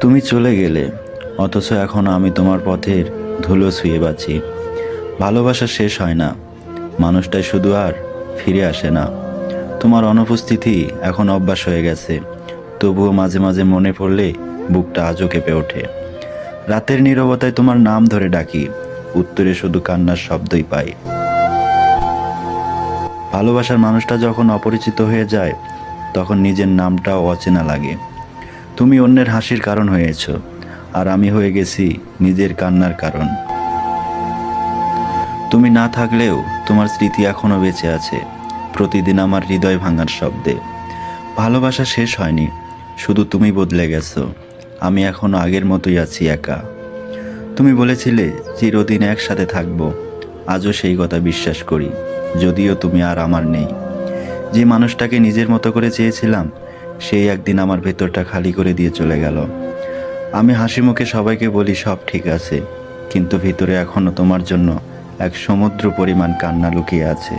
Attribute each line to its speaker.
Speaker 1: তুমি চলে গেলে, অথচ এখনও আমি তোমার পথের ধুলো ছুঁয়ে বাঁচি। ভালোবাসা শেষ হয় না, মানুষটাই শুধু আর ফিরে আসে না। তোমার অনুপস্থিতি এখন অভ্যাস হয়ে গেছে, তবুও মাঝে মাঝে মনে পড়লে বুকটা আজও কেঁপে ওঠে। রাতের নীরবতায় তোমার নাম ধরে ডাকি, উত্তরে শুধু কান্নার শব্দই পাই। ভালোবাসার মানুষটা যখন অপরিচিত হয়ে যায়, তখন নিজের নামটাও অচেনা লাগে। তুমি অন্যের হাসির কারণ হয়েছ, আর আমি হয়ে গেছি নিজের কান্নার কারণ। তুমি না থাকলেও তোমার স্মৃতি এখনও বেঁচে আছে, প্রতিদিন আমার হৃদয় ভাঙার শব্দে। ভালোবাসা শেষ হয়নি, শুধু তুমি বদলে গেছো। আমি এখনও আগের মতোই আছি, একা। তুমি বলেছিলে চিরদিন একসাথে থাকবো, আজও সেই কথা বিশ্বাস করি, যদিও তুমি আর আমার নেই। যে মানুষটাকে নিজের মতো করে চেয়েছিলাম, সেই একদিন আমার ভেতরটা খালি করে দিয়ে চলে গেল। আমি হাসি মুখে সবাইকে বলি সব ঠিক আছে, কিন্তু ভিতরে এখনও তোমার জন্য এক সমুদ্র পরিমাণ কান্না লুকিয়ে আছে।